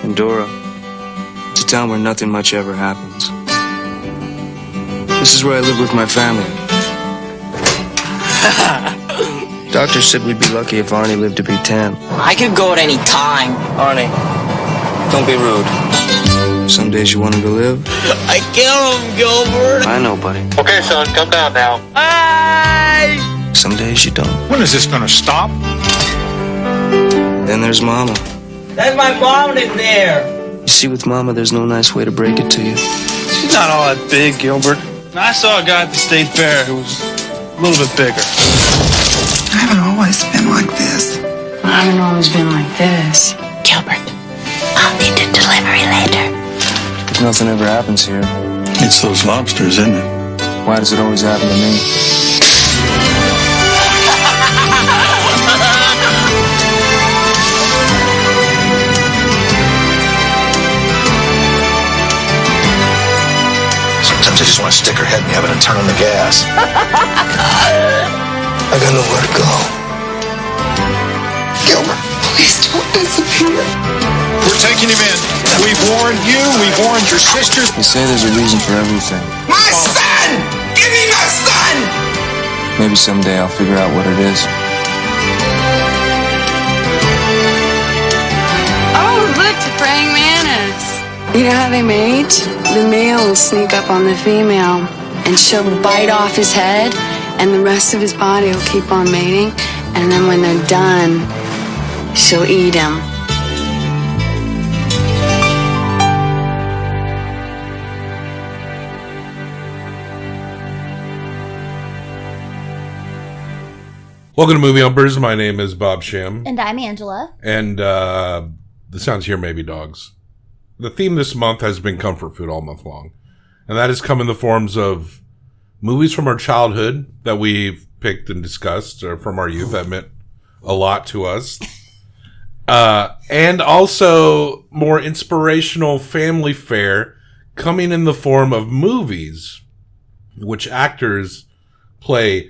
and Dora. It's a town where nothing much ever happens. This is where I live with my family. Doctor said we'd be lucky if Arnie lived to be 10. I could go at any time. Arnie, don't be rude. Some days you want him to live. I kill him, Gilbert. I know, buddy. Okay, son, come down now. Hey! Some days you don't. When is this gonna stop? Then there's Mama. That's my mom in there. You see, with Mama, there's no nice way to break it to you. She's not all that big, Gilbert. I saw a guy at the state fair who was a little bit bigger. I haven't always been like this. I haven't always been like this. Gilbert, I'll need a delivery later. If nothing ever happens here, It's those lobsters, isn't it? why does it always happen to me? Sometimes I just want to stick her head in the oven and turn on the gas. I got nowhere to go. Gilbert, please don't disappear. We're taking him in. We've warned you. We've warned your sisters. They say there's a reason for everything. My son! Give me my son! Maybe someday I'll figure out what it is. Oh, look, the praying mantis. You know how they mate? The male will sneak up on the female, and she'll bite off his head, and the rest of his body will keep on mating, and then when they're done, she'll eat him. Welcome to Movie Umpers. My name is Bob Sham. And I'm Angela. And the sounds here may be dogs. The theme this month has been comfort food all month long. And that has come in the forms of movies from our childhood that we've picked and discussed, or from our youth that meant a lot to us. And also more inspirational family fare coming in the form of movies, which actors play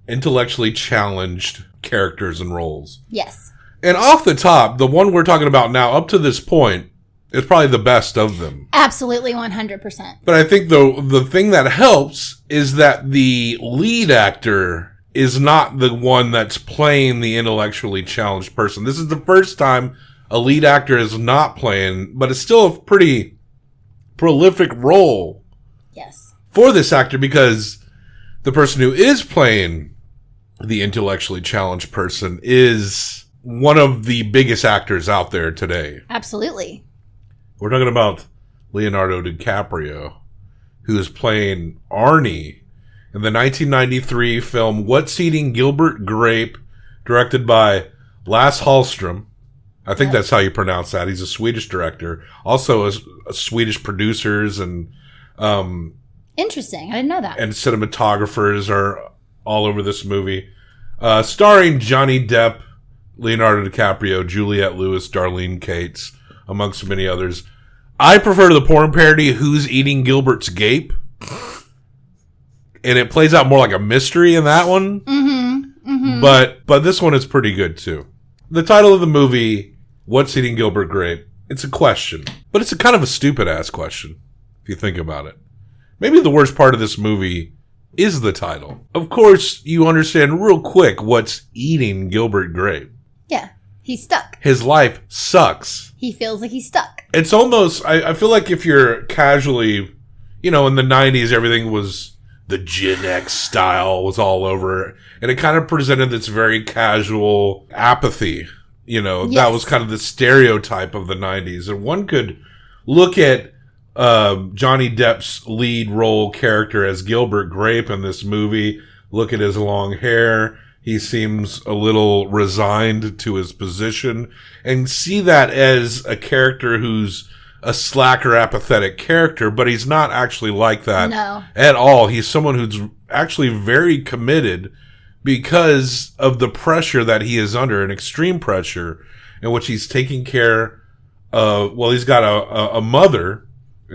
intellectually challenged characters and roles. Yes. And off the top, the one we're talking about now, up to this point, is probably the best of them. Absolutely 100%. But I think the thing that helps is that the lead actor is not the one that's playing the intellectually challenged person. This is the first time a lead actor is not playing, but it's still a pretty prolific role. Yes. For this actor, because the person who is playing the intellectually challenged person is one of the biggest actors out there today. Absolutely. We're talking about Leonardo DiCaprio, who is playing Arnie in the 1993 film What's Eating Gilbert Grape, directed by Lasse Hallstrom. I think that's how you pronounce that. He's a Swedish director. Also a Swedish producers and interesting. I didn't know that. And cinematographers are all over this movie. Starring Johnny Depp, Leonardo DiCaprio, Juliette Lewis, Darlene Cates, amongst many others. I prefer the porn parody Who's Eating Gilbert's Grape? And it plays out more like a mystery in that one. Mm-hmm. Mm-hmm. But this one is pretty good too. The title of the movie, What's Eating Gilbert Grape? It's a question. But it's a kind of a stupid ass question, if you think about it. Maybe the worst part of this movie is the title. Of course, you understand real quick what's eating Gilbert Grape. Yeah. He's stuck. His life sucks. He feels like he's stuck. It's almost, I feel like if you're casually, in the 90s, everything was the Gen X style was all over. And it kind of presented this very casual apathy. Yes. That was kind of the stereotype of the 90s. And one could look at Johnny Depp's lead role character as Gilbert Grape in this movie. Look at his long hair. He seems a little resigned to his position, and see that as a character who's a slacker, apathetic character, but he's not actually like that at all. He's someone who's actually very committed because of the pressure that he is under, an extreme pressure in which he's taking care of. Well, he's got a mother,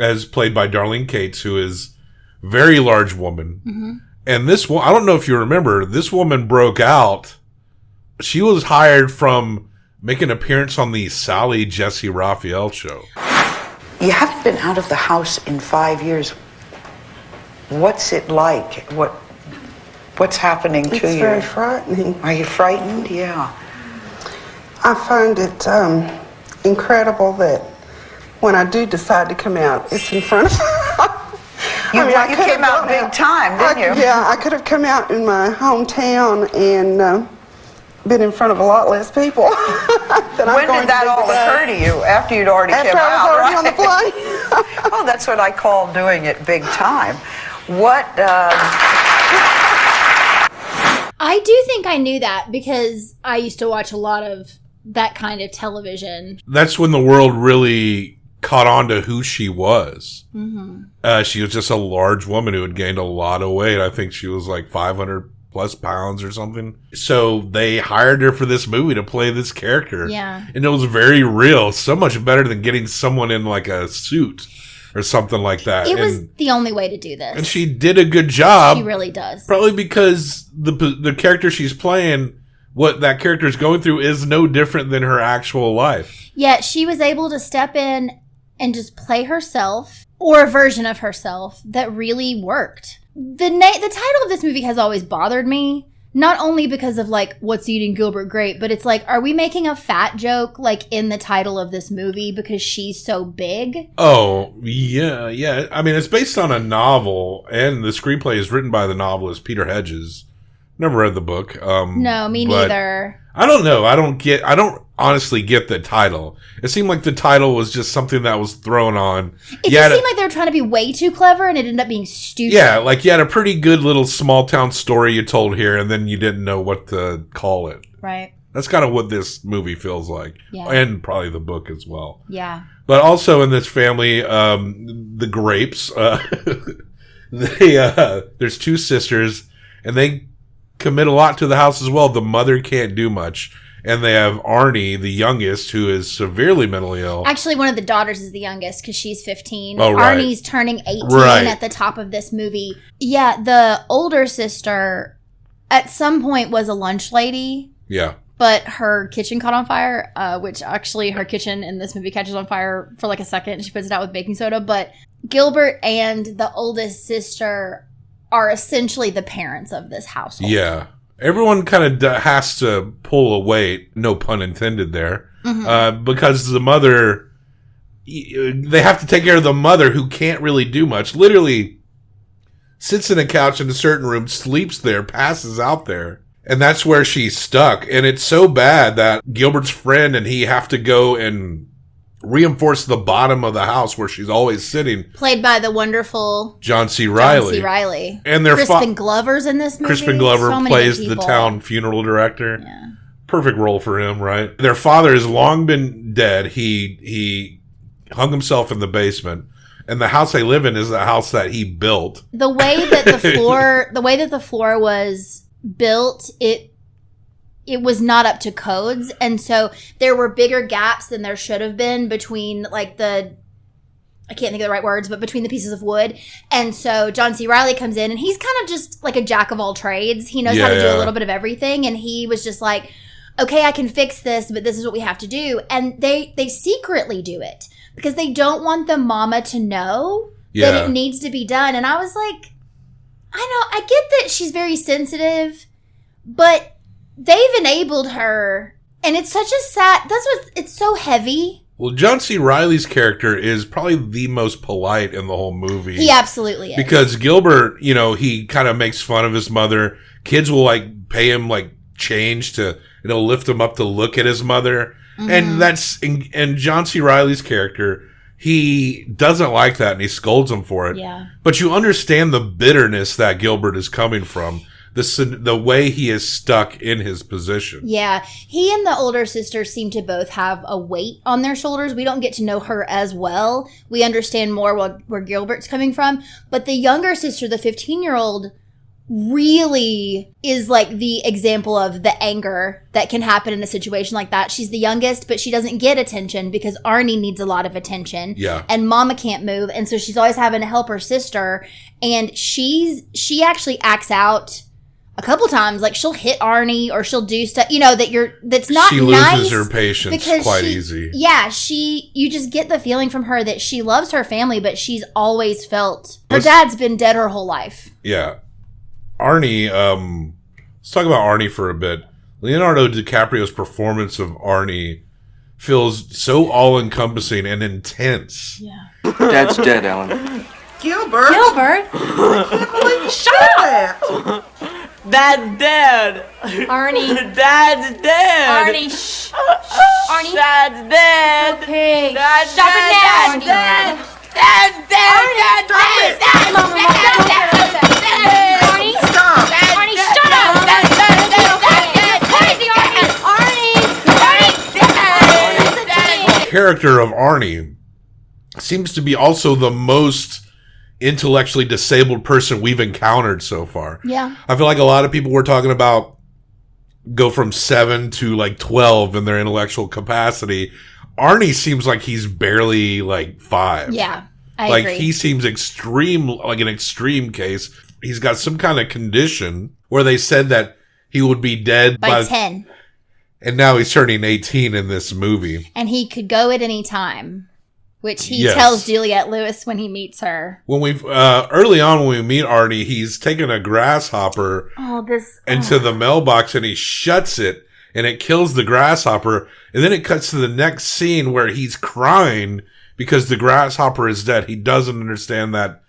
as played by Darlene Cates, who is a very large woman. Mm-hmm. And this one, I don't know if you remember, this woman broke out. She was hired from make an appearance on the Sally Jesse Raphael show. You haven't been out of the house in 5 years. What's it like? What's happening to you? It's very frightening. Are you frightened? Yeah. I find it incredible that when I do decide to come out, it's in front of... You came out big time, didn't you? Yeah, I could have come out in my hometown and been in front of a lot less people. When did that all occur to you? After you'd already come out, After I was already on the plane. Oh, that's what I call doing it big time. What... I do think I knew that because I used to watch a lot of that kind of television. That's when the world really caught on to who she was. Mm-hmm. She was just a large woman who had gained a lot of weight. I think she was like 500 plus pounds or something. So they hired her for this movie to play this character. Yeah. And it was very real. So much better than getting someone in like a suit or something like that. It was the only way to do this. And she did a good job. She really does. Probably because the character she's playing, what that character is going through is no different than her actual life. Yeah, she was able to step in and just play herself, or a version of herself that really worked. The title of this movie has always bothered me, not only because of like what's Eating Gilbert Grape, but it's like, are we making a fat joke like in the title of this movie because she's so big? Oh, yeah. I mean, it's based on a novel, and the screenplay is written by the novelist Peter Hedges. Never read the book. No, me neither. I don't know. I don't honestly get the title. It seemed like the title was just something that was thrown on. It just seemed like they were trying to be way too clever, and it ended up being stupid. Yeah, like you had a pretty good little small town story you told here, and then you didn't know what to call it. Right. That's kind of what this movie feels like. Yeah. And probably the book as well. Yeah. But also in this family, the Grapes, there's two sisters, and they commit a lot to the house as well. The mother can't do much. And they have Arnie, the youngest, who is severely mentally ill. Actually, one of the daughters is the youngest because she's 15. Oh, right. Arnie's turning 18 Right. at the top of this movie. Yeah, the older sister at some point was a lunch lady. Yeah. But her kitchen caught on fire, which actually her kitchen in this movie catches on fire for like a second. And she puts it out with baking soda. But Gilbert and the oldest sister are essentially the parents of this household. Yeah. Everyone kind of has to pull a weight, no pun intended there, because the mother, they have to take care of the mother who can't really do much. Literally sits in a couch in a certain room, sleeps there, passes out there. And that's where she's stuck. And it's so bad that Gilbert's friend and he have to go and reinforce the bottom of the house where she's always sitting. Played by the wonderful John C. Reilly. And their Crispin Glover's in this movie. Crispin Glover So many plays good the people. town funeral director. Yeah. Perfect role for him, right? Their father has long been dead. He hung himself in the basement. And the house they live in is the house that he built. The way that the floor was built, it was not up to codes, and so there were bigger gaps than there should have been between like I can't think of the right words, but between the pieces of wood. And so John C. Reilly comes in, and he's kind of just like a jack of all trades. He knows how to do a little bit of everything, and he was just like, okay, I can fix this, but this is what we have to do. And they secretly do it because they don't want the mama to know that it needs to be done. And I was like, I get that she's very sensitive, but they've enabled her, and it's such a sad, it's so heavy. Well, John C. Reilly's character is probably the most polite in the whole movie. He absolutely is. Because Gilbert, he kind of makes fun of his mother. Kids will pay him change to, lift him up to look at his mother. Mm-hmm. And John C. Reilly's character, he doesn't like that and he scolds him for it. Yeah. But you understand the bitterness that Gilbert is coming from. The way he is stuck in his position. Yeah. He and the older sister seem to both have a weight on their shoulders. We don't get to know her as well. We understand more where Gilbert's coming from. But the younger sister, the 15-year-old, really is the example of the anger that can happen in a situation like that. She's the youngest, but she doesn't get attention because Arnie needs a lot of attention. Yeah. And mama can't move. And so she's always having to help her sister. And she actually acts out a couple times, like she'll hit Arnie or she'll do stuff, that's not she nice. She loses her patience quite easy. Yeah, you just get the feeling from her that she loves her family, but she's always felt her dad's been dead her whole life. Yeah. Arnie, let's talk about Arnie for a bit. Leonardo DiCaprio's performance of Arnie feels so all-encompassing and intense. Yeah. Dad's dead, Ellen. Gilbert! Gilbert? I can't believe you said that! Dad's dead. Arnie. Dad's dead. Arnie, shh. Arnie. Dad's dead. Okay. Dad's Stop dead. it now. Dad's dead. Dad's dead. Dad's dead. Mom, Arnie. Stop! Arnie, shut up. Crazy, Arnie. The character of Arnie seems to be also the most intellectually disabled person we've encountered so far. Yeah. I feel like a lot of people we're talking about go from 7 to like 12 in their intellectual capacity. Arnie seems like he's barely like 5. Yeah, I agree. He seems like an extreme case. He's got some kind of condition where they said that he would be dead by 10. And now he's turning 18 in this movie. And he could go at any time. Which he tells Juliette Lewis when he meets her. When early on when we meet Arnie, he's taking a grasshopper into the mailbox and he shuts it and it kills the grasshopper. And then it cuts to the next scene where he's crying because the grasshopper is dead. He doesn't understand that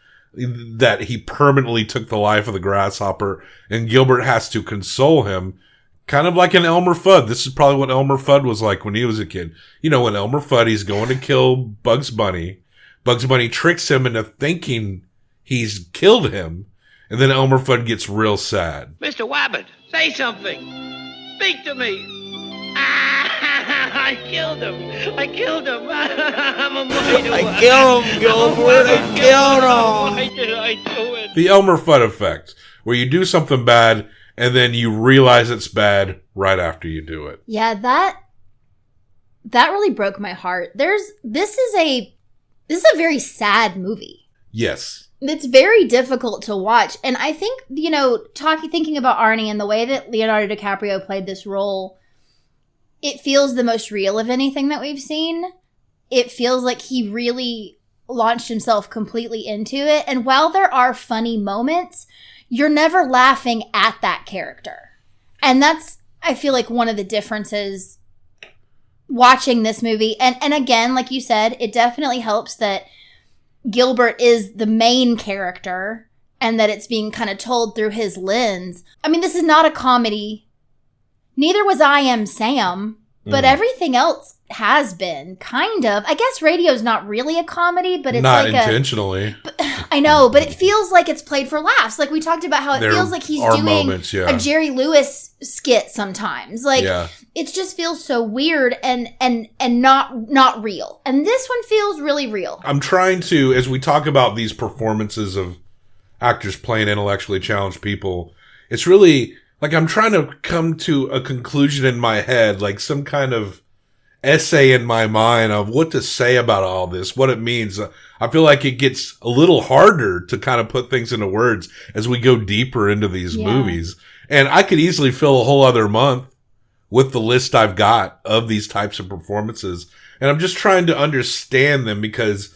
he permanently took the life of the grasshopper, and Gilbert has to console him. Kind of like an Elmer Fudd. This is probably what Elmer Fudd was like when he was a kid. You know, when Elmer Fudd, he's going to kill Bugs Bunny. Bugs Bunny tricks him into thinking he's killed him. And then Elmer Fudd gets real sad. Mr. Wabbit, say something. Speak to me. I killed him. I'm a murderer. I killed him, Gilbert. I killed him. Why did I do it? The Elmer Fudd effect, where you do something bad and then you realize it's bad right after you do it. Yeah, that really broke my heart. This is a very sad movie. Yes. It's very difficult to watch. And I think, thinking about Arnie and the way that Leonardo DiCaprio played this role, it feels the most real of anything that we've seen. It feels like he really launched himself completely into it. And while there are funny moments, you're never laughing at that character. And that's, I feel like, one of the differences watching this movie. And again, like you said, it definitely helps that Gilbert is the main character and that it's being kind of told through his lens. I mean, this is not a comedy. Neither was I Am Sam, but everything else has been, kind of. I guess Radio's not really a comedy, but it's not like intentionally. I know, but it feels like it's played for laughs. Like we talked about how it feels like he's doing a Jerry Lewis skit sometimes. Like it just feels so weird and not real. And this one feels really real. I'm trying to, as we talk about these performances of actors playing intellectually challenged people, it's really like I'm trying to come to a conclusion in my head, like some kind of essay in my mind of what to say about all this, what it means. I feel like it gets a little harder to kind of put things into words as we go deeper into these movies. And I could easily fill a whole other month with the list I've got of these types of performances. And I'm just trying to understand them because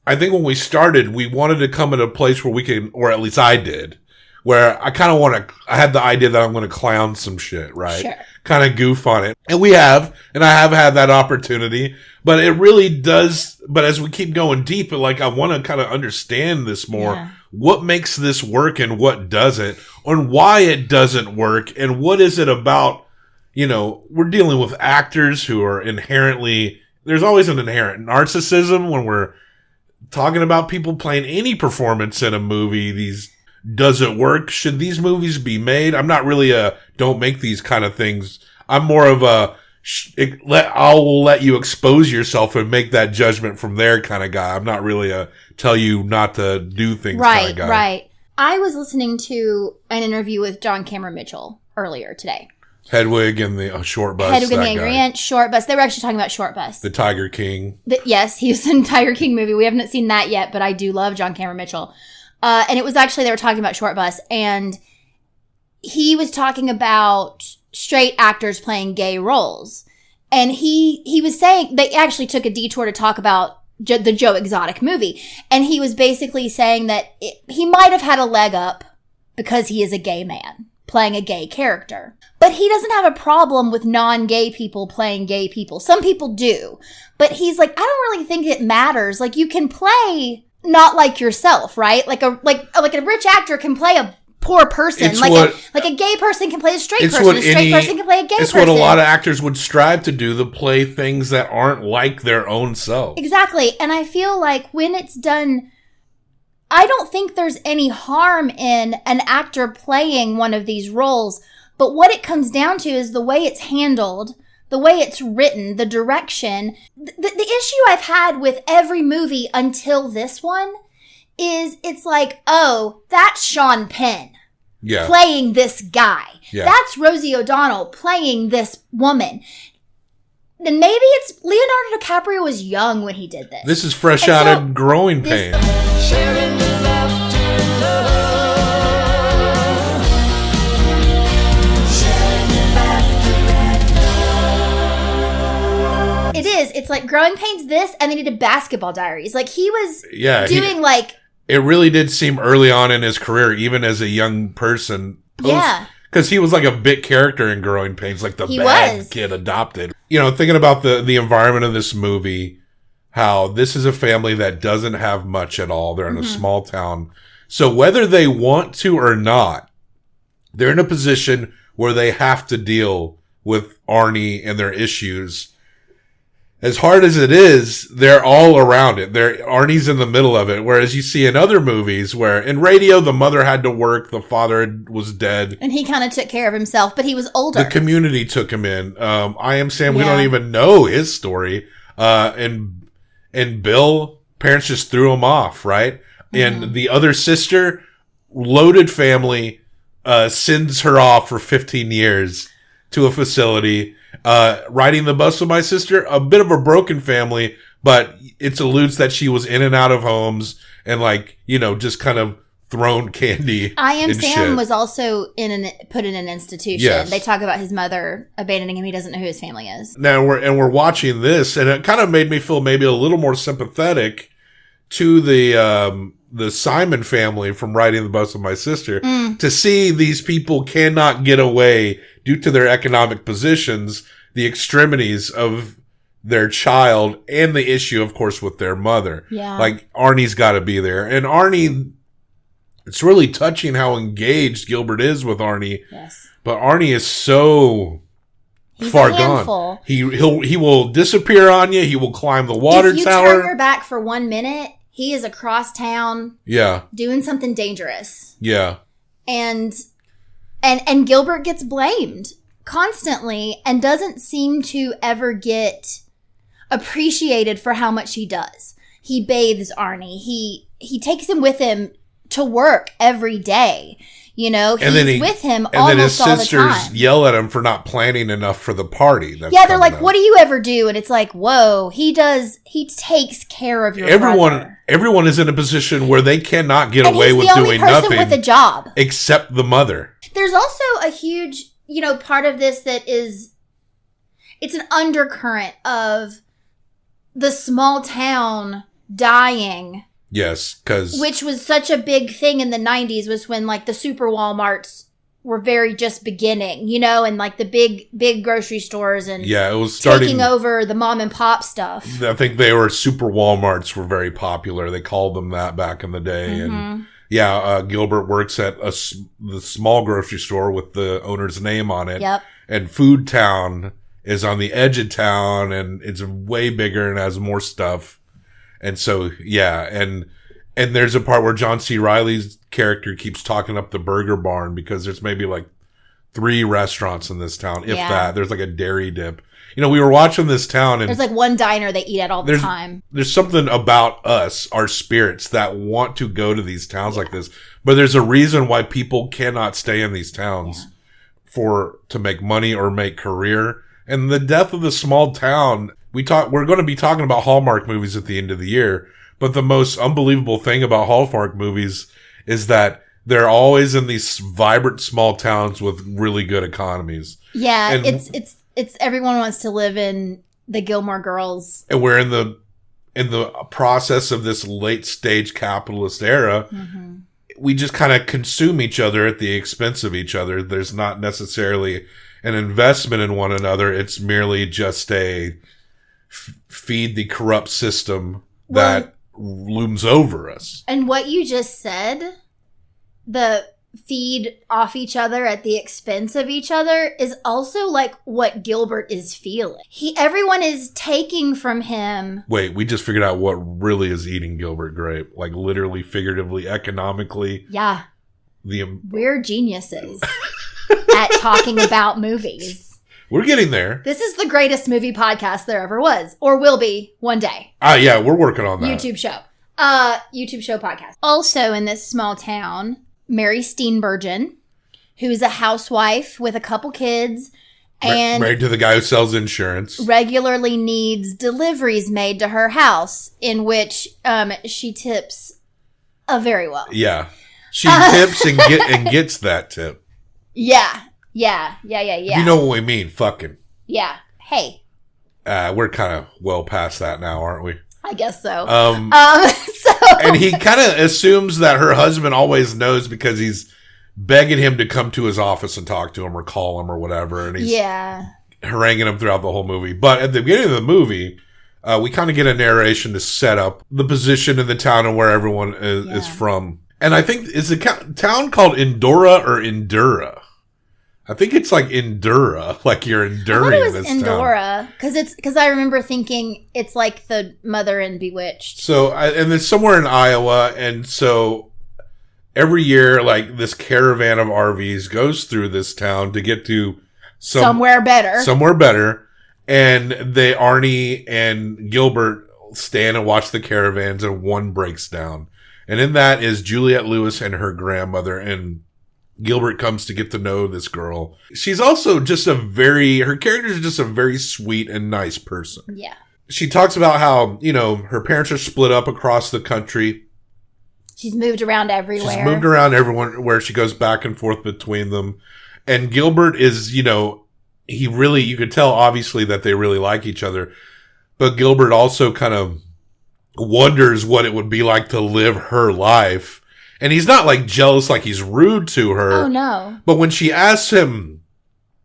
I think when we started, we wanted to come at a place where we can, or at least I did, where I kind of I had the idea that I'm going to clown some shit, right? Sure. Kind of goof on it. And we have, and I have had that opportunity, but it really does, but as we keep going deep, like I want to kind of understand this more. Yeah. What makes this work and what doesn't, and why it doesn't work, and what is it about, we're dealing with actors who are inherently, there's always an inherent narcissism when we're talking about people playing any performance in a movie. Does it work? Should these movies be made? I'm not really don't make these kind of things. I'm more of I will let you expose yourself and make that judgment from there kind of guy. I'm not really tell you not to do things kind of guy. Right. I was listening to an interview with John Cameron Mitchell earlier today. Hedwig and the Short Bus. Hedwig and the Angry Ant, Short Bus. They were actually talking about Short Bus. The Tiger King. Yes, he was in Tiger King movie. We haven't seen that yet, but I do love John Cameron Mitchell. And it was actually, they were talking about Short Bus, and he was talking about straight actors playing gay roles. And he was saying, they actually took a detour to talk about the Joe Exotic movie. And he was basically saying that he might have had a leg up because he is a gay man playing a gay character. But he doesn't have a problem with non-gay people playing gay people. Some people do. But he's like, I don't really think it matters. Like, you can play not like yourself, right? Like a rich actor can play a poor person. Like a gay person can play a straight person. A straight person can play a gay person. It's what a lot of actors would strive to do, to play things that aren't like their own self. Exactly. And I feel like when it's done, I don't think there's any harm in an actor playing one of these roles. But what it comes down to is the way it's handled, the way it's written, the direction. The issue I've had with every movie until this one is it's like, oh, that's Sean Penn playing this guy. Yeah. That's Rosie O'Donnell playing this woman. Then maybe it's Leonardo DiCaprio was young when he did this. This is fresh out of Growing Pains. It is. It's like Growing Pains this, and then he did Basketball Diaries. Like, he was doing like... It really did seem early on in his career, even as a young person. Because he was like a bit character in Growing Pains, like the bad kid adopted. You know, thinking about the environment of this movie, how this is a family that doesn't have much at all. They're in a small town. So whether they want to or not, they're in a position where they have to deal with Arnie and their issues. As hard as it is, they're all around it. Arnie's in the middle of it. Whereas you see in other movies where in Radio, the mother had to work, the father was dead. And he kind of took care of himself, but he was older. The community took him in. I Am Sam, we don't even know his story. And Bill, parents just threw him off, right? And the other sister, loaded family, sends her off for 15 years to a facility. Riding the bus with my sister, a bit of a broken family, but it alludes that she was in and out of homes and just kind of thrown candy. I Am Sam was also put in an institution. Yes. They talk about his mother abandoning him. He doesn't know who his family is. Now we're watching this, and it kind of made me feel maybe a little more sympathetic to the Simon family from Riding the Bus with My Sister, to see these people cannot get away due to their economic positions, the extremities of their child, and the issue, of course, with their mother. Yeah. Like, Arnie's got to be there. And Arnie, it's really touching how engaged Gilbert is with Arnie. Yes. But Arnie is so He's far a handful. gone. He will disappear on you. He will climb the water tower. If you turn your back for 1 minute, he is across town. Yeah. Doing something dangerous. Yeah. And Gilbert gets blamed constantly and doesn't seem to ever get appreciated for how much he does. He bathes Arnie. He takes him with him to work every day. You know, he's with him almost all the time. And then his sisters yell at him for not planning enough for the party. They're like, what do you ever do? And it's like, whoa, he takes care of your brother. Everyone is in a position where they cannot get away with doing nothing. He's the only person with a job. Except the mother. There's also a huge, part of this that is, it's an undercurrent of the small town dying. Yes, because... Which was such a big thing in the 90s, was when, the super Walmarts were very just beginning, and, the big grocery stores and it was starting, taking over the mom and pop stuff. I think super Walmarts were very popular. They called them that back in the day. And Gilbert works at the small grocery store with the owner's name on it. Yep. And Food Town is on the edge of town, and it's way bigger and has more stuff. And so, and there's a part where John C. Reilly's character keeps talking up the Burger Barn because there's maybe 3 restaurants in this town, if that. There's a dairy dip. We were watching this town, and there's one diner they eat at all the time. There's something about us, our spirits, that want to go to these towns like this. But there's a reason why people cannot stay in these towns to make money or make career. And the death of the small town, we're going to be talking about Hallmark movies at the end of the year. But the most unbelievable thing about Hallmark movies is that they're always in these vibrant small towns with really good economies. Yeah, And- it's everyone wants to live in the Gilmore Girls. And we're in the process of this late stage capitalist era. Mm-hmm. We just kind of consume each other at the expense of each other. There's not necessarily an investment in one another. It's merely just a feed the corrupt system that looms over us. And what you just said, the feed off each other at the expense of each other, is also like what Gilbert is feeling. Everyone is taking from him. Wait, we just figured out what really is eating Gilbert Grape. Like literally, figuratively, economically. Yeah. We're geniuses at talking about movies. We're getting there. This is the greatest movie podcast there ever was, or will be one day. Yeah, we're working on that. YouTube show podcast. Also in this small town, Mary Steenburgen, who's a housewife with a couple kids and married to the guy who sells insurance, regularly needs deliveries made to her house, in which she tips very well. Yeah, she tips and gets that tip. Yeah. You know what we mean? Fucking. Yeah. Hey. We're kind of well past that now, aren't we? I guess so. And he kind of assumes that her husband always knows because he's begging him to come to his office and talk to him or call him or whatever. And he's haranguing him throughout the whole movie. But at the beginning of the movie, we kind of get a narration to set up the position in the town and where everyone is from. And I think, is the town called Endora or Endura? I think it's like Endura, like you're enduring this town. Endora, because I remember thinking it's like the mother in Bewitched. So, and it's somewhere in Iowa, and so every year, like this caravan of RVs goes through this town to get to somewhere better. And Arnie and Gilbert stand and watch the caravans, and one breaks down, and in that is Juliette Lewis and her grandmother, and Gilbert comes to get to know this girl. She's also just her character is just a very sweet and nice person. Yeah. She talks about how, her parents are split up across the country. She's moved around everywhere. She's moved around everywhere where she goes back and forth between them. And Gilbert is, you could tell obviously that they really like each other. But Gilbert also kind of wonders what it would be like to live her life. And he's not like jealous, like he's rude to her. Oh, no. But when she asks him,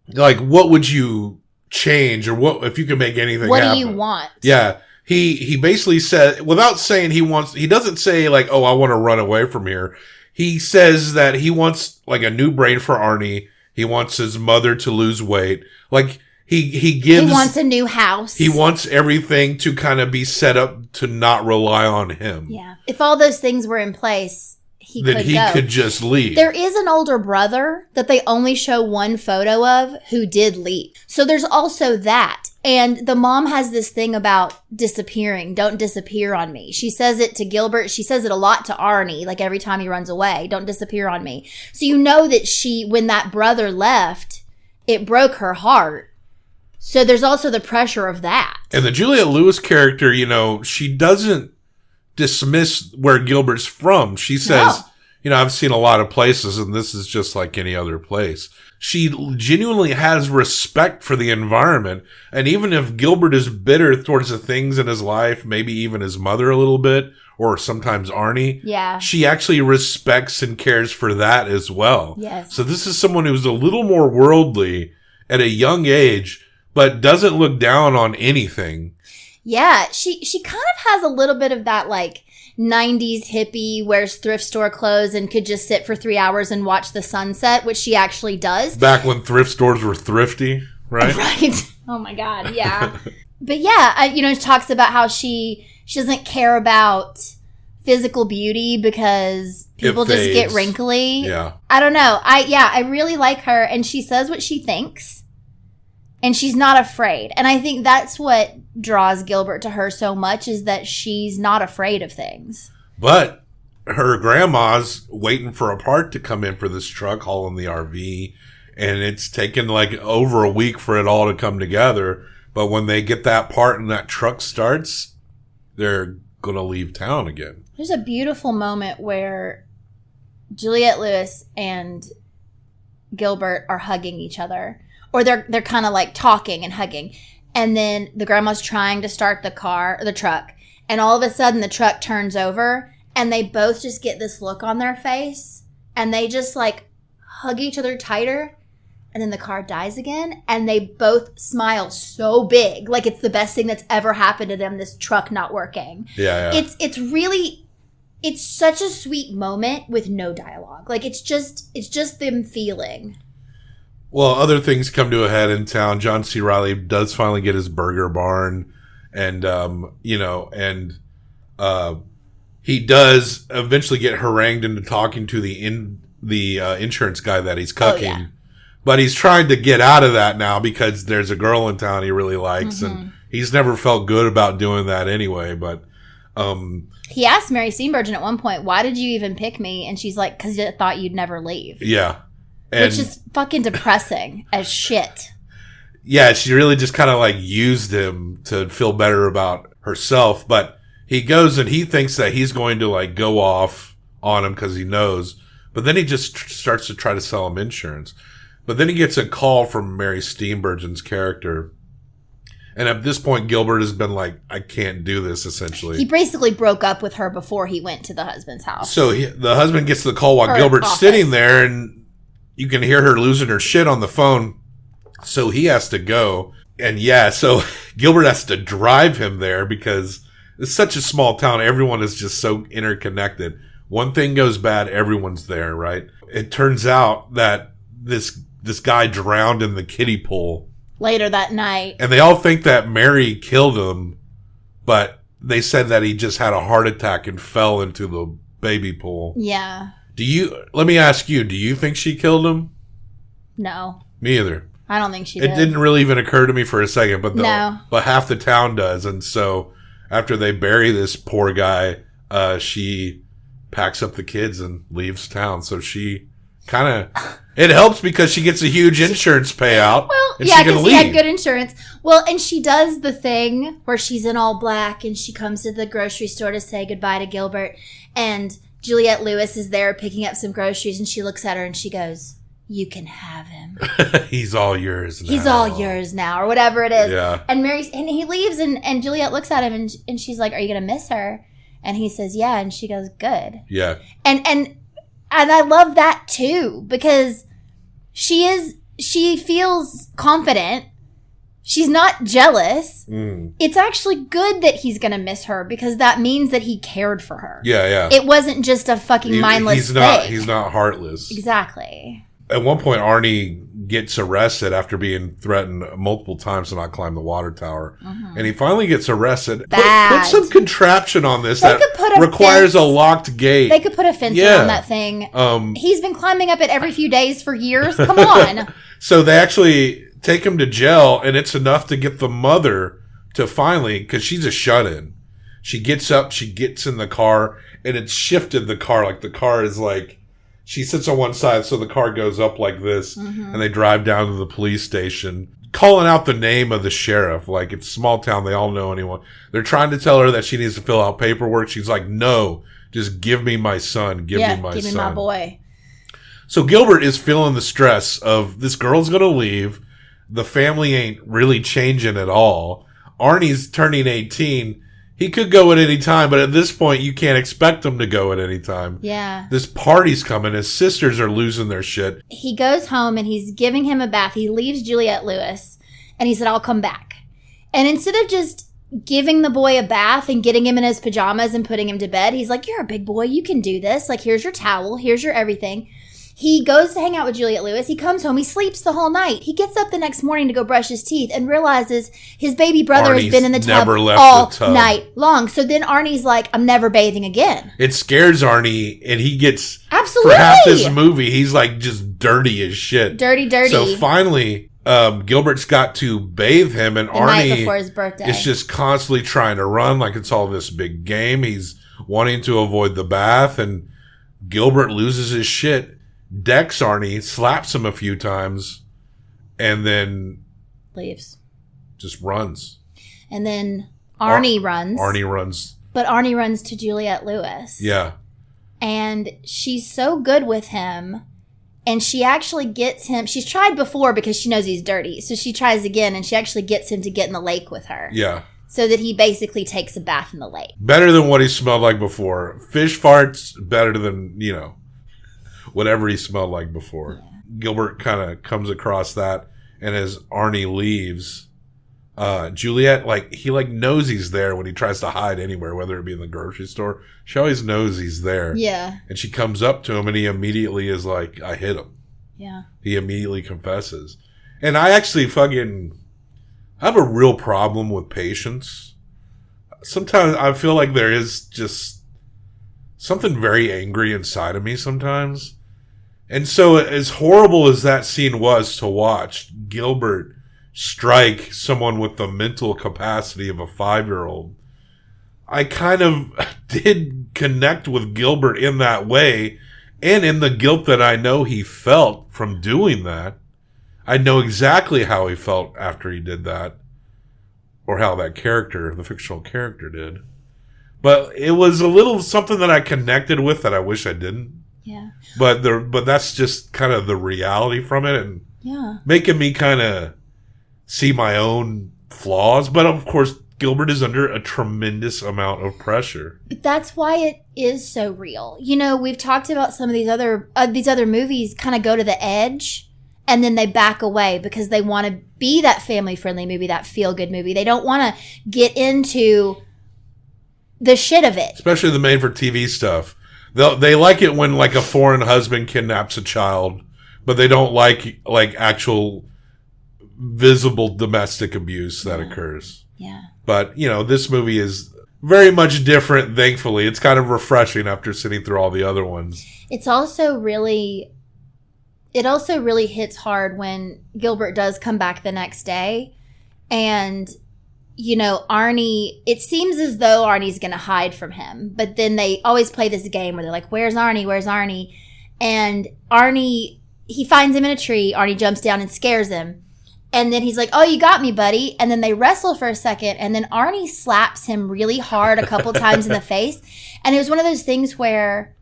like, what would you change or what if you could make anything happen? What do you want? Yeah. He basically said, without saying he doesn't say like, oh, I want to run away from here. He says that he wants like a new brain for Arnie. He wants his mother to lose weight. Like he wants a new house. He wants everything to kind of be set up to not rely on him. Yeah. If all those things were in place, he could just leave. There is an older brother that they only show one photo of who did leave. So there's also that. And the mom has this thing about disappearing. Don't disappear on me. She says it to Gilbert. She says it a lot to Arnie, like every time he runs away. Don't disappear on me. So you know that when that brother left, it broke her heart. So there's also the pressure of that. And the Juliette Lewis character, she doesn't dismiss where Gilbert's from. She says, I've seen a lot of places and this is just like any other place. She genuinely has respect for the environment. And even if Gilbert is bitter towards the things in his life, maybe even his mother a little bit, or sometimes Arnie, she actually respects and cares for that as well. Yes. So this is someone who's a little more worldly at a young age, but doesn't look down on anything. Yeah, she kind of has a little bit of that like 90s hippie, wears thrift store clothes and could just sit for 3 hours and watch the sunset, which she actually does. Back when thrift stores were thrifty, right? Right. Oh my God, yeah. But yeah, she talks about how she doesn't care about physical beauty because people just get wrinkly. Yeah. I don't know. I really like her, and she says what she thinks. And she's not afraid. And I think that's what draws Gilbert to her so much, is that she's not afraid of things. But her grandma's waiting for a part to come in for this truck hauling the RV. And it's taken like over a week for it all to come together. But when they get that part and that truck starts, they're going to leave town again. There's a beautiful moment where Juliette Lewis and Gilbert are hugging each other, or they're kind of like talking and hugging, and then the grandma's trying to start the truck, and all of a sudden the truck turns over, and they both just get this look on their face, and they just like hug each other tighter, and then the car dies again, and they both smile so big, like it's the best thing that's ever happened to them, this truck not working. Yeah. It's really, it's such a sweet moment with no dialogue. Like it's just them feeling. Well, other things come to a head in town. John C. Reilly does finally get his burger barn, and he does eventually get harangued into talking to the insurance guy that he's cucking. Oh, yeah. But he's trying to get out of that now because there's a girl in town he really likes, and he's never felt good about doing that anyway. But he asked Mary Steenburgen at one point, "Why did you even pick me?" And she's like, "Because I thought you'd never leave." Yeah. Which is fucking depressing as shit. Yeah, she really just kind of like used him to feel better about herself. But he goes and he thinks that he's going to like go off on him because he knows. But then he just starts to try to sell him insurance. But then he gets a call from Mary Steenburgen's character. And at this point, Gilbert has been like, I can't do this, essentially. He basically broke up with her before he went to the husband's house. So the husband gets the call while Gilbert's sitting there, and you can hear her losing her shit on the phone. So he has to go. And yeah, so Gilbert has to drive him there because it's such a small town. Everyone is just so interconnected. One thing goes bad, everyone's there, right? It turns out that this guy drowned in the kiddie pool later that night. And they all think that Mary killed him, but they said that he just had a heart attack and fell into the baby pool. Yeah. Let me ask you, do you think she killed him? No. Me either. I don't think she did. It didn't really even occur to me for a second, but no. But half the town does. And so after they bury this poor guy, she packs up the kids and leaves town. So she kind of, it helps because she gets a huge insurance payout. Well, yeah, because she had good insurance. Well, and she does the thing where she's in all black and she comes to the grocery store to say goodbye to Gilbert. And Juliette Lewis is there picking up some groceries, and she looks at her and she goes, "You can have him. He's all yours now. He's all yours now," or whatever it is. Yeah. And he leaves, and Juliette looks at him and she's like, "Are you going to miss her?" And he says, "Yeah." And she goes, "Good." Yeah. And I love that too, because she feels confident. She's not jealous. It's actually good that he's going to miss her because that means that he cared for her. Yeah, yeah. It wasn't just a fucking mindless thing. He's not heartless. Exactly. At one point, Arnie gets arrested after being threatened multiple times to not climb the water tower. And he finally gets arrested. Put some contraption on this that requires a locked gate. They could put a fence around that thing. He's been climbing up it every few days for years. Come on. So they actually take him to jail, and it's enough to get the mother to finally, because she's a shut-in. She gets up, she gets in the car, and it's shifted the car. Like the car is like, she sits on one side, so the car goes up like this, and they drive down to the police station, calling out the name of the sheriff. Like, it's a small town, they all know anyone. They're trying to tell her that she needs to fill out paperwork. She's like, "No, just give me my son. Give me my son. Give me my boy." So Gilbert is feeling the stress of this girl's going to leave. The family ain't really changing at all. Arnie's turning 18. He could go at any time, but at this point, you can't expect him to go at any time. Yeah. This party's coming. His sisters are losing their shit. He goes home and he's giving him a bath. He leaves Juliette Lewis and he said, "I'll come back." And instead of just giving the boy a bath and getting him in his pajamas and putting him to bed, he's like, "You're a big boy. You can do this. Like, here's your towel. Here's your everything." He goes to hang out with Juliette Lewis. He comes home. He sleeps the whole night. He gets up the next morning to go brush his teeth and realizes his baby brother has been in the tub all night long. So then Arnie's like, "I'm never bathing again." It scares Arnie, and he gets, absolutely, for half this movie, he's like just dirty as shit. Dirty. So finally, Gilbert's got to bathe him, and the Arnie night before his birthday is just constantly trying to run like it's all this big game. He's wanting to avoid the bath, and Gilbert loses his shit. Decks Arnie, slaps him a few times, and then leaves. Just runs. And then Arnie runs. Arnie runs. But Arnie runs to Juliette Lewis. Yeah. And she's so good with him. And she actually gets him. She's tried before because she knows he's dirty. So she tries again, and she actually gets him to get in the lake with her. Yeah. So that he basically takes a bath in the lake. Better than what he smelled like before. Fish farts, better than, whatever he smelled like before. Yeah. Gilbert kind of comes across that. And as Arnie leaves, Juliet, he knows he's there when he tries to hide anywhere, whether it be in the grocery store. She always knows he's there. Yeah. And she comes up to him, and he immediately is like, I hit him. Yeah. He immediately confesses. And I actually I have a real problem with patience. Sometimes I feel like there is just something very angry inside of me sometimes. And so as horrible as that scene was to watch, Gilbert strike someone with the mental capacity of a 5-year-old, I kind of did connect with Gilbert in that way, and in the guilt that I know he felt from doing that. I know exactly how he felt after he did that, or how that character, the fictional character, did. But it was a little something that I connected with that I wish I didn't. Yeah. But that's just kind of the reality from it, and making me kind of see my own flaws. But of course, Gilbert is under a tremendous amount of pressure. That's why it is so real. We've talked about some of these other movies kind of go to the edge, and then they back away because they want to be that family-friendly movie, that feel-good movie. They don't want to get into the shit of it. Especially the made-for-TV stuff. They like it when, a foreign husband kidnaps a child, but they don't like actual visible domestic abuse that occurs. Yeah. But, this movie is very much different, thankfully. It's kind of refreshing after sitting through all the other ones. It also really hits hard when Gilbert does come back the next day. And, Arnie, it seems as though Arnie's going to hide from him. But then they always play this game where they're like, where's Arnie? Where's Arnie? And Arnie, he finds him in a tree. Arnie jumps down and scares him. And then he's like, oh, you got me, buddy. And then they wrestle for a second. And then Arnie slaps him really hard a couple times in the face. And it was one of those things where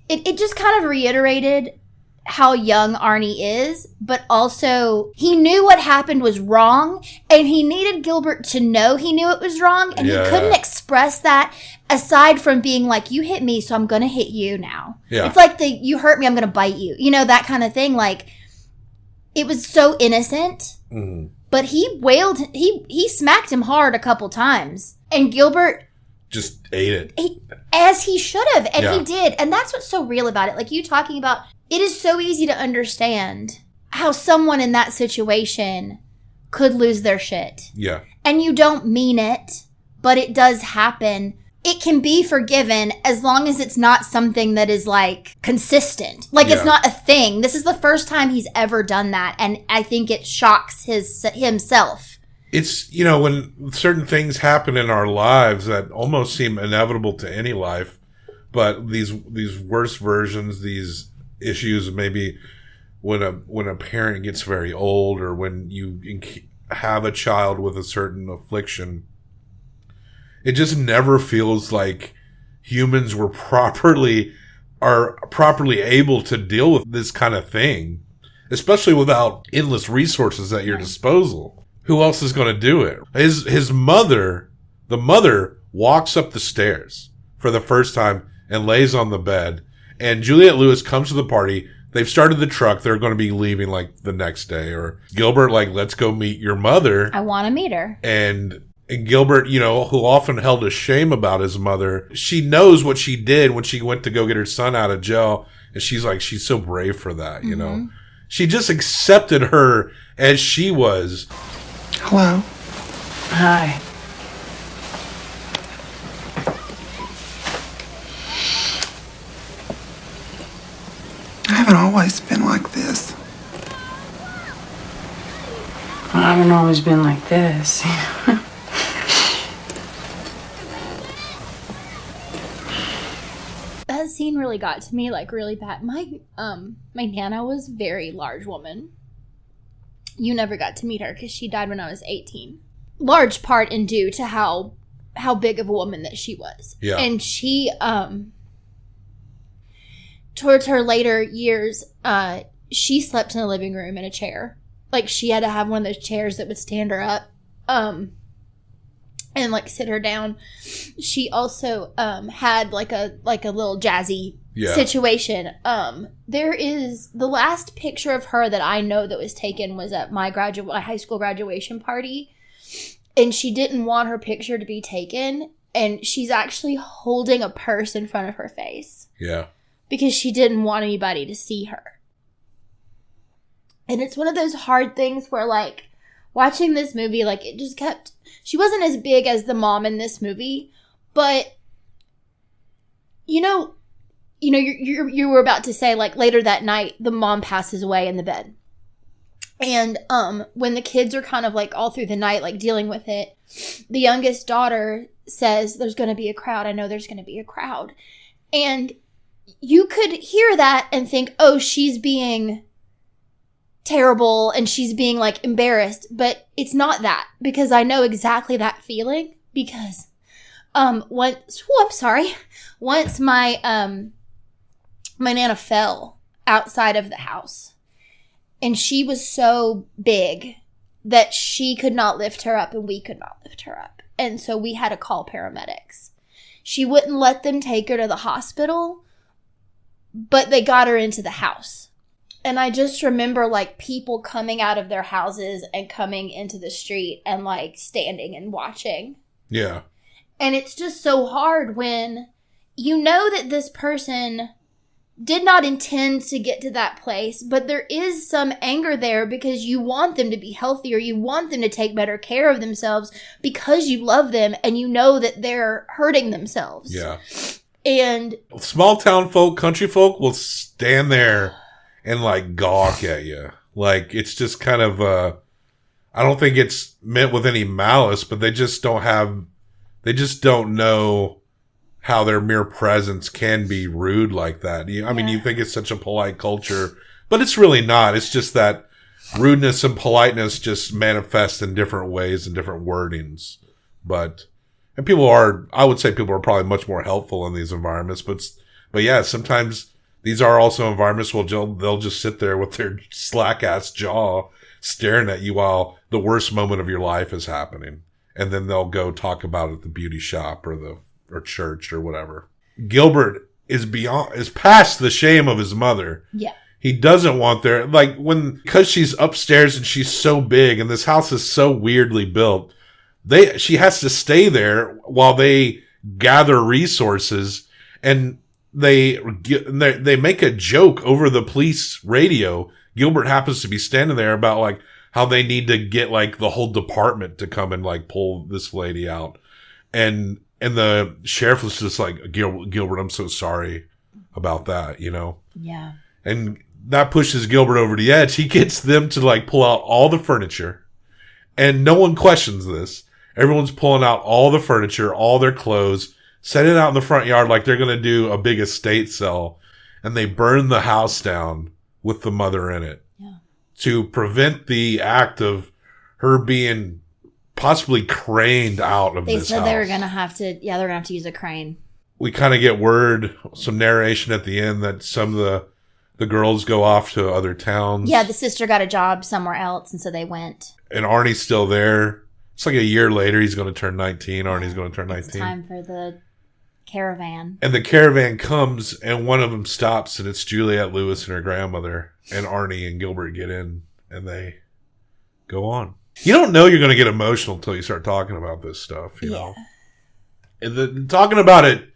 it just kind of reiterated how young Arnie is. But also, he knew what happened was wrong. And he needed Gilbert to know he knew it was wrong. And he couldn't express that aside from being like, you hit me, so I'm going to hit you now. Yeah. It's like you hurt me, I'm going to bite you. That kind of thing. It was so innocent. Mm-hmm. But he wailed, he smacked him hard a couple times. And Gilbert just ate it. As he should have. And he did. And that's what's so real about it. You talking about, it is so easy to understand how someone in that situation could lose their shit. Yeah. And you don't mean it, but it does happen. It can be forgiven as long as it's not something that is consistent. It's not a thing. This is the first time he's ever done that. And I think it shocks himself. It's, when certain things happen in our lives that almost seem inevitable to any life, but these worst versions, these issues, maybe when a parent gets very old, or when you have a child with a certain affliction, it just never feels like humans are properly able to deal with this kind of thing, especially without endless resources at your disposal. Who else is going to do it? His mother, the mother, walks up the stairs for the first time and lays on the bed. And Juliette Lewis comes to the party. They've started the truck. They're going to be leaving the next day. Or Gilbert, let's go meet your mother. I want to meet her. And Gilbert, who often held a shame about his mother, she knows what she did when she went to go get her son out of jail. And she's so brave for that, She just accepted her as she was. Hello. Hi. I haven't always been like this. I haven't always been like this. That scene really got to me really bad. My Nana was a very large woman. You never got to meet her because she died when I was 18. Large part in due to how big of a woman that she was. Yeah. And she towards her later years, she slept in the living room in a chair. Like, she had to have one of those chairs that would stand her up, and like sit her down. She also had like a little jazzy situation. There is the last picture of her that I know that was taken was at my high school graduation party, and she didn't want her picture to be taken, and she's actually holding a purse in front of her face. Yeah. Because she didn't want anybody to see her. And it's one of those hard things where, like, watching this movie, like, it just kept... She wasn't as big as the mom in this movie, but, you were about to say, like, later that night, the mom passes away in the bed. And when the kids are kind of, like, all through the night, like, dealing with it, the youngest daughter says, there's going to be a crowd. I know there's going to be a crowd. And you could hear that and think, oh, she's being terrible and she's being like embarrassed, but it's not that, because I know exactly that feeling, because once my Nana fell outside of the house, and she was so big that she could not lift her up and we could not lift her up, and so we had to call paramedics. She wouldn't let them take her to the hospital, but they got her into the house. And I just remember, like, people coming out of their houses and coming into the street and, like, standing and watching. Yeah. And it's just so hard when you know that this person did not intend to get to that place, but there is some anger there because you want them to be healthier. You want them to take better care of themselves because you love them and you know that they're hurting themselves. Yeah. And small town folk, country folk will stand there and like gawk at you. Like, it's just kind of, I don't think it's meant with any malice, but they just don't know how their mere presence can be rude like that. I mean, you think it's such a polite culture, but it's really not. It's just that rudeness and politeness just manifest in different ways and different wordings. And I would say people are probably much more helpful in these environments, but yeah, sometimes these are also environments where they'll just sit there with their slack-ass jaw staring at you while the worst moment of your life is happening. And then they'll go talk about it at the beauty shop or church or whatever. Gilbert is past the shame of his mother. Yeah. He doesn't want there, because she's upstairs and she's so big and this house is so weirdly built, she has to stay there while they gather resources, and they make a joke over the police radio. Gilbert happens to be standing there about like how they need to get like the whole department to come and like pull this lady out. And the sheriff was just like, Gilbert, I'm so sorry about that, Yeah. And that pushes Gilbert over the edge. He gets them to like pull out all the furniture, and no one questions this. Everyone's pulling out all the furniture, all their clothes, set it out in the front yard like they're going to do a big estate sale, and they burn the house down with the mother in it to prevent the act of her being possibly craned out of this house. They said they were going to have to, they're going to have to use a crane. We kind of get some narration at the end that some of the girls go off to other towns. Yeah, the sister got a job somewhere else, and so they went. And Arnie's still there. It's like a year later, he's going to turn 19. Arnie's going to turn 19. It's time for the caravan. And the caravan comes, and one of them stops, and it's Juliette Lewis and her grandmother, and Arnie and Gilbert get in, and they go on. You don't know you're going to get emotional until you start talking about this stuff, you know? And talking about it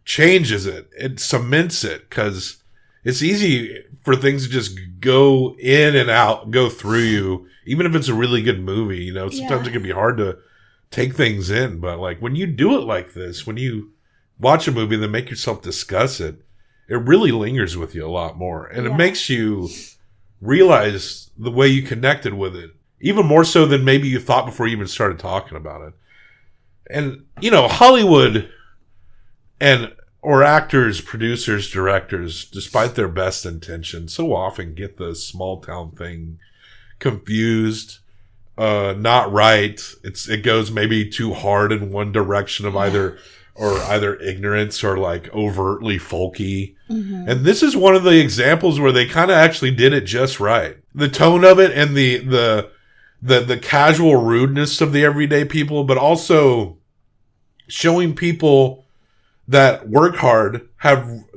changes it. It cements it, because it's easy for things to just go in and out, go through you, even if it's a really good movie. Sometimes it can be hard to take things in, but like when you do it like this, when you watch a movie and then make yourself discuss it, it really lingers with you a lot more. And it makes you realize the way you connected with it, even more so than maybe you thought before you even started talking about it. And, Hollywood or actors, producers, directors, despite their best intentions, so often get the small town thing confused, not right. It goes maybe too hard in one direction of either or either ignorance or like overtly folky. Mm-hmm. And this is one of the examples where they kind of actually did it just right. The tone of it and the casual rudeness of the everyday people, but also showing people that work hard,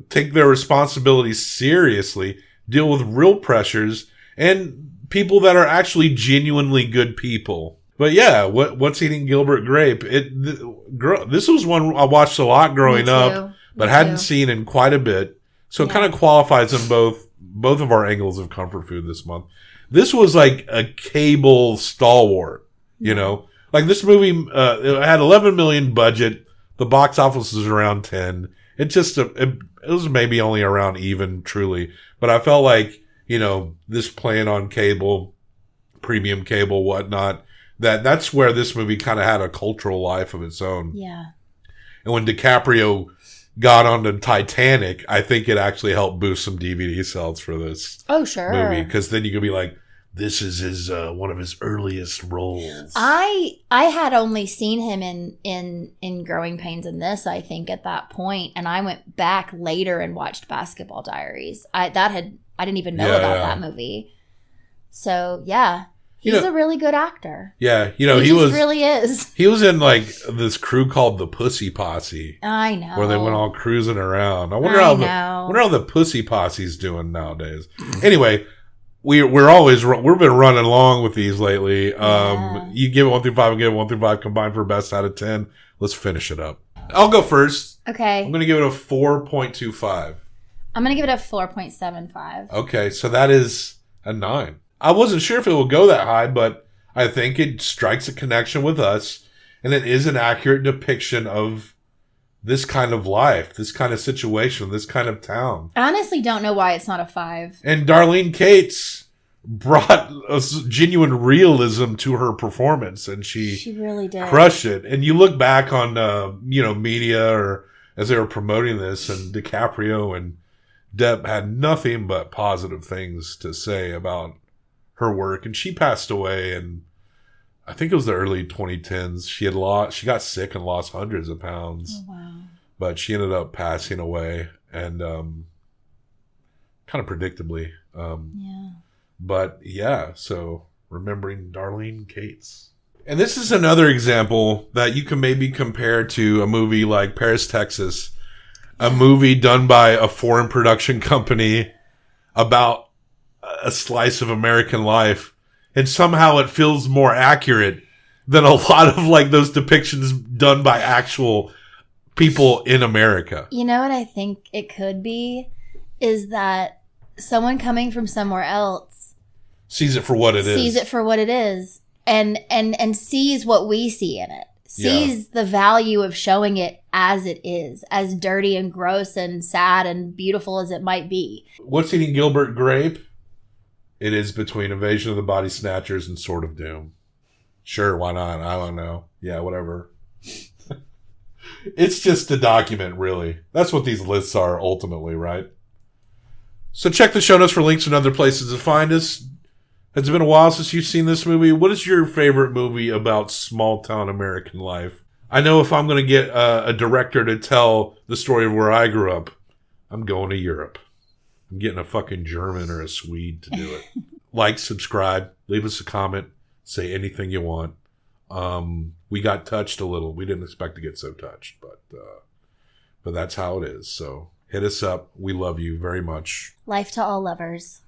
take their responsibilities seriously, deal with real pressures, and people that are actually genuinely good people. But yeah, what's Eating Gilbert Grape? This was one I watched a lot growing up, but hadn't seen in quite a bit. So it kind of qualifies in both of our angles of comfort food this month. This was like a cable stalwart, you know? Like this movie, it had 11 million budget. The box office was around 10. It was maybe only around even, truly. But I felt like, you know, this playing on cable, premium cable, whatnot, that's where this movie kind of had a cultural life of its own. Yeah. And when DiCaprio got onto Titanic, I think it actually helped boost some DVD sales for this movie. Because then you could be like, this is his one of his earliest roles. I had only seen him in Growing Pains in this, I think, at that point, and I went back later and watched Basketball Diaries. I didn't even know about that movie. So yeah, he's a really good actor. Yeah, he really is. He was in like this crew called the Pussy Posse. I know, where they went all cruising around. I wonder how the Pussy Posse's doing nowadays. Anyway. We've been running along with these lately. You give it 1 through 5 and give it 1 through 5 combined for best out of 10. Let's finish it up. I'll go first. Okay. I'm going to give it a 4.25. I'm going to give it a 4.75. Okay, so that is a 9. I wasn't sure if it would go that high, but I think it strikes a connection with us, and it is an accurate depiction of this kind of life, this kind of situation, this kind of town. I honestly don't know why it's not a 5. And Darlene Cates brought a genuine realism to her performance, and she really did crushed it. And you look back on media or as they were promoting this, and DiCaprio and Depp had nothing but positive things to say about her work, and she passed away in, I think it was the early 2010s. She got sick and lost hundreds of pounds. Oh, wow. But she ended up passing away, and kind of predictably. Yeah. But yeah, so remembering Darlene Cates. And this is another example that you can maybe compare to a movie like Paris, Texas, a movie done by a foreign production company about a slice of American life. And somehow it feels more accurate than a lot of like those depictions done by actual people in America. You know what I think it could be is that someone coming from somewhere else sees it for what it is. And sees what we see in it. Sees the value of showing it as it is, as dirty and gross and sad and beautiful as it might be. What's Eating Gilbert Grape? It is between Invasion of the Body Snatchers and Sword of Doom. Sure, why not? I don't know. Yeah, whatever. It's just a document, really. That's what these lists are ultimately, right? So check the show notes for links and other places to find us. It's been a while since you've seen this movie. What is your favorite movie about small-town American life? I know if I'm going to get a director to tell the story of where I grew up, I'm going to Europe. I'm getting a fucking German or a Swede to do it. Like, subscribe, leave us a comment, say anything you want. We got touched a little. We didn't expect to get so touched, but that's how it is. So hit us up. We love you very much. Life to all lovers.